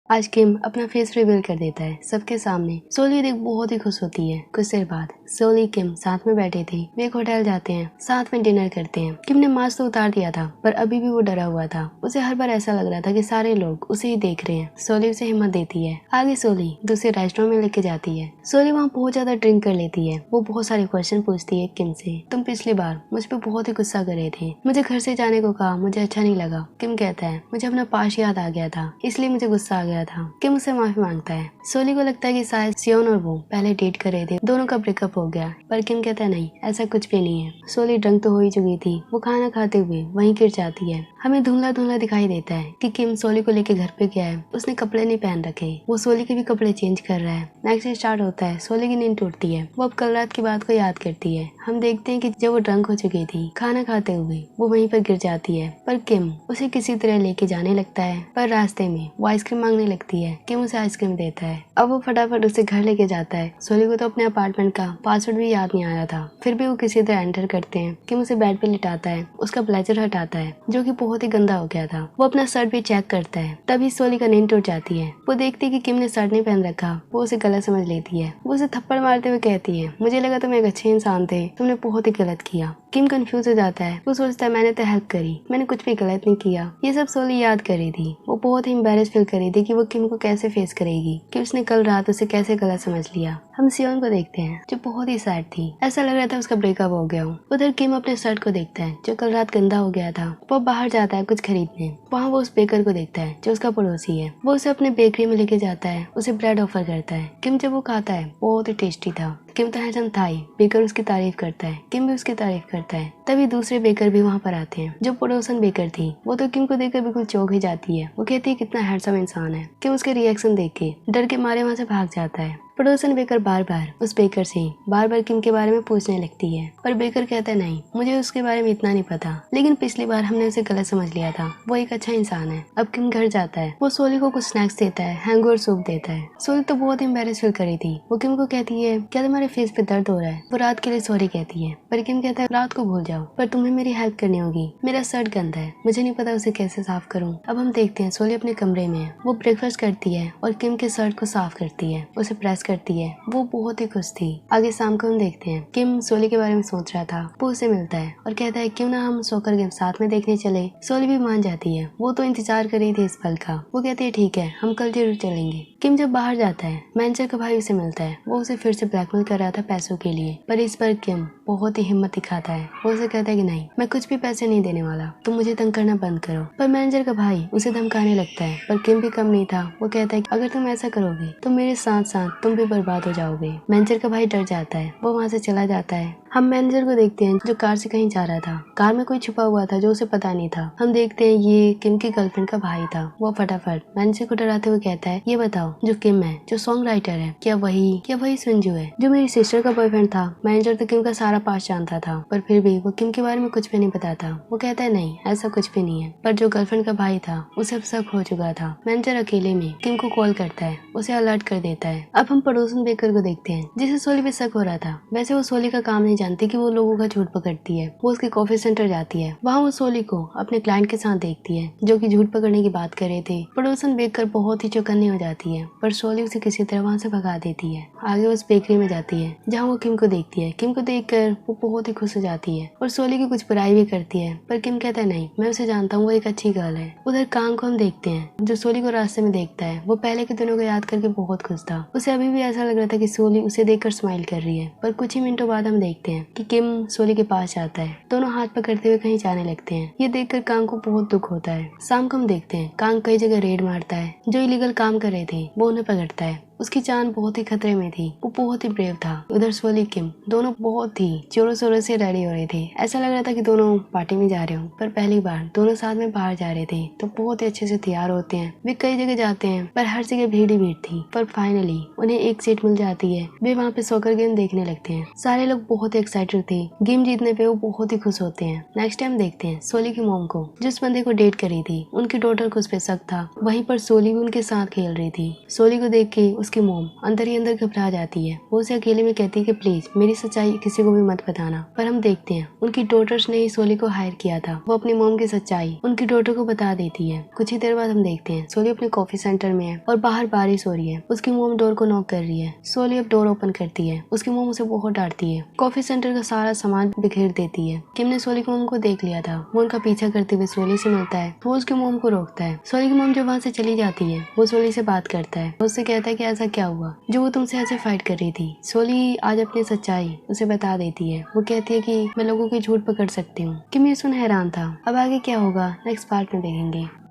आज किम अपना face reveal कर देता है सबके सामने। सोली देख बहुत ही खुश होती है। कुछ देर बाद सोली किम साथ में बैठे थे। वे एक होटल जाते हैं, साथ में डिनर करते हैं। किम ने मास्क तो उतार दिया था पर अभी भी वो डरा हुआ था। उसे हर बार ऐसा लग रहा था कि सारे लोग उसे ही देख रहे हैं। सोली उसे हिम्मत देती है। आगे सोली दूसरे रेस्टोरेंट में लेके जाती है। सोली वहाँ बहुत ज्यादा ड्रिंक कर लेती है। वो बहुत सारे क्वेश्चन पूछती है किम से। तुम पिछली बार मुझ पर बहुत ही गुस्सा कर रहे थे, मुझे घर से जाने को कहा, मुझे अच्छा नहीं लगा। किम कहता है मुझे अपना पास्ट याद आ गया था, इसलिए मुझे गुस्सा आ गया था। किम उससे माफी मांगता है। सोली को लगता है कि शायद सियोन और वो पहले डेट कर रहे थे, दोनों का ब्रेकअप हो गया, पर किम कहता है नहीं, ऐसा कुछ भी नहीं है। सोली ड्रंक तो हो ही चुकी थी। वो खाना खाते हुए वहीं गिर जाती है। हमें धुंधला धुंधला दिखाई देता है कि किम सोली को लेके घर पे गया है। उसने कपड़े नहीं पहन रखे। वो सोली के भी कपड़े चेंज कर रहा है। नेक्स्ट स्टार्ट होता है। सोली की नींद टूटती है। वो अब कल रात की बात को याद करती है। हम देखते हैं कि जब वो ड्रंक हो चुकी थी, खाना खाते हुए वो वहीं पर गिर जाती है। पर किम उसे किसी तरह लेके जाने लगता है। पर रास्ते में वो आइसक्रीम मांगने लगती है। किम उसे आइसक्रीम देता है। अब वो फटाफट उसे घर लेके जाता है। सोली को तो अपने अपार्टमेंट का पासवर्ड भी याद नहीं आया था, फिर भी वो किसी तरह एंटर करते हैं। किम उसे बेड पे लिटाता है, उसका ब्लेजर हटाता है जो कि बहुत ही गंदा हो गया था। वो अपना शर्ट भी चेक करता है। तभी सोली का नींद टूट जाती है। वो देखती है कि किम ने शर्ट नहीं पहन रखा। वो उसे गलत समझ लेती है। वो उसे थप्पड़ मारते हुए कहती है मुझे लगा तुम एक अच्छे इंसान थे, तुमने बहुत ही गलत किया। किम कंफ्यूज हो जाता है। वो सोचता है मैंने तो हेल्प करी, मैंने कुछ भी गलत नहीं किया। ये सब सोली याद कर रही थी। वो बहुत ही एम्बैरेस फील कर रही थी कि वो किम को कैसे फेस करेगी, कि उसने कल रात उसे कैसे गलत समझ लिया। हम सियोन को देखते हैं जो बहुत ही सैड थी। ऐसा लग रहा था उसका ब्रेकअप हो गया हो। उधर किम अपने शर्ट को देखता है जो कल रात गंदा हो गया था। वो बाहर जाता है कुछ खरीदने। वहाँ वो उस बेकर को देखता है जो उसका पड़ोसी है। वो उसे अपने बेकरी में लेके जाता है, उसे ब्रेड ऑफर करता है। किम जब वो खाता है बहुत ही टेस्टी था। किम तो हैंडसम था ही। बेकर उसकी तारीफ करता है, किम भी उसकी तारीफ करता है। तभी दूसरे बेकर भी वहाँ पर आते हैं। जो पड़ोसन बेकर थी वो तो किम को देखकर बिल्कुल चौंक ही जाती है। वो कहती है कितना हैंडसम इंसान है। किम उसके रिएक्शन देख के डर के मारे वहाँ से भाग जाता है। पड़ोसन बेकर बार बार उस बेकर से बार बार किम के बारे में पूछने लगती है, पर बेकर कहता है नहीं, मुझे उसके बारे में इतना नहीं पता, लेकिन पिछली बार हमने उसे गलत समझ लिया था, वो एक अच्छा इंसान है। अब किम घर जाता है। वो सोली को कुछ स्नैक्स देता है, हैंगओवर सूप देता है। सोली तो बहुत एम्बैरेस फील करी थी। वो किम को कहती है क्या तुम्हारे फेस पे दर्द हो रहा है। वो रात के लिए सॉरी कहती है, पर किम कहता है रात को भूल जाओ, पर तुम्हें मेरी हेल्प करनी होगी। मेरा शर्ट गंदा है, मुझे नहीं पता उसे कैसे साफ करूँ। अब हम देखते हैं सोली अपने कमरे में है। वो ब्रेकफास्ट करती है और किम के शर्ट को साफ करती है, उसे प्रेस करती है। वो बहुत ही खुश थी। आगे शाम को हम देखते हैं किम सोली के बारे में सोच रहा था। वो उसे मिलता है और कहता है क्यों ना हम सॉकर गेम साथ में देखने चले। सोली भी मान जाती है। वो तो इंतजार कर रही थी इस पल का। वो कहती है ठीक है, हम कल जरूर चलेंगे। किम जब बाहर जाता है, मैनेजर का भाई उसे मिलता है। वो उसे फिर से ब्लैकमेल कर रहा था पैसों के लिए, पर इस पर किम बहुत ही हिम्मत दिखाता है। वो उसे कहता है कि नहीं, मैं कुछ भी पैसे नहीं देने वाला, तुम मुझे तंग करना बंद करो। पर मैनेजर का भाई उसे धमकाने लगता है, पर किम भी कम नहीं था। वो कहता है कि अगर तुम ऐसा करोगे तो मेरे साथ साथ तुम भी बर्बाद हो जाओगे। मैनेजर का भाई डर जाता है। वो वहाँ से चला जाता है। हम मैनेजर को देखते हैं जो कार से कहीं जा रहा था। कार में कोई छुपा हुआ था जो उसे पता नहीं था। हम देखते हैं ये किम की गर्लफ्रेंड का भाई था। वो फटाफट मैनेजर को डराते हुए कहता है ये बताओ जो किम है, जो सॉन्ग राइटर है, क्या वही संजू है जो मेरी सिस्टर का बॉयफ्रेंड था। मैनेजर तो किम का सारा पास जानता था, पर फिर भी वो किम के बारे में कुछ भी नहीं बताता। वो कहता है नहीं, ऐसा कुछ भी नहीं है। पर जो गर्लफ्रेंड का भाई था उसे अब शक हो चुका था। मैनेजर अकेले में किम को कॉल करता है, उसे अलर्ट कर देता है। अब हम पड़ोसन बेकर को देखते हैं जिसे सोली पे शक हो रहा था। वैसे वो सोली का काम नहीं जानती कि वो लोगों का झूठ पकड़ती है। वो उसके कॉफी सेंटर जाती है। वहाँ वो सोली को अपने क्लाइंट के साथ देखती है जो कि झूठ पकड़ने की बात कर रहे थे। पड़ोसन बेकर बहुत ही चौकन्नी हो जाती है, पर सोली उसे किसी तरह वहाँ से भगा देती है। आगे उस बेकरी में जाती है जहाँ वो किम को देखती है। किम को देखकर वो बहुत ही खुश हो जाती है और सोली की कुछ बुराई भी करती है, पर किम कहता है नहीं, मैं उसे जानता हूँ, वो एक अच्छी गर्ल है। उधर कांग को हम देखते हैं जो सोली को रास्ते में देखता है। वो पहले के दिनों को याद करके बहुत खुश था। उसे अभी भी ऐसा लग रहा था कि सोली उसे देखकर स्माइल कर रही है। पर कुछ ही मिनटों बाद हम देखते हैं कि किम सोली के पास आता है। दोनों हाथ पकड़ते हुए कहीं जाने लगते हैं। ये देखकर कांग को बहुत दुख होता है। शाम को हम देखते हैं कांग कई जगह रेड मारता है। जो इलीगल काम कर रहे थे वो उन्हें पकड़ता है। उसकी जान बहुत ही खतरे में थी। वो बहुत ही ब्रेव था। उधर सोली किम दोनों बहुत ही जोरों शोरों से रेडी हो रहे थे। ऐसा लग रहा था कि दोनों पार्टी में जा रहे हो, पर पहली बार दोनों साथ में बाहर जा रहे थे तो बहुत ही अच्छे से तैयार होते हैं। वे कई जगह जाते हैं पर हर जगह भीड़ ही भीड़ थी। पर फाइनली उन्हें एक सीट मिल जाती है। वे वहाँ पे सॉकर गेम देखने लगते हैं। सारे लोग बहुत ही एक्साइटेड थे। गेम जीतने पे वो बहुत ही खुश होते हैं। नेक्स्ट टाइम देखते हैं सोली की मॉम को, जिस बंदे को डेट करी थी उनकी डॉटर को उस पे शक था। वहीं पर सोली भी उनके साथ खेल रही थी। सोली को देख के उसकी मोम अंदर ही अंदर घबरा जाती है। वो उसे अकेले में कहती है कि प्लीज मेरी सच्चाई किसी को भी मत बताना। पर हम देखते हैं उनकी डॉटर्स ने ही सोली को हायर किया था। वो अपनी मोम की सच्चाई उनकी डॉटर को बता देती है। कुछ ही देर बाद हम देखते हैं सोली अपने कॉफी सेंटर में है और बाहर बारिश हो रही है। उसकी मोम डोर को नॉक कर रही है। सोली अब डोर ओपन करती है। उसकी मोम उसे बहुत डांटती है। कॉफी सेंटर का सारा सामान बिखेर देती है। किम ने सोली की मोम को देख लिया था। वो उनका पीछा करते हुए सोली से मिलता है। वो उसकी मोम को रोकता है। सोली की मोम जब वहाँ से चली जाती है वो सोली से बात करता है। वो उससे कहता है कि ऐसा क्या हुआ जो वो तुमसे ऐसे फाइट कर रही थी। सोली आज अपनी सच्चाई उसे बता देती है। वो कहती है कि मैं लोगों की झूठ पकड़ सकती हूँ। किम ये सुन हैरान था। अब आगे क्या होगा नेक्स्ट पार्ट में देखेंगे।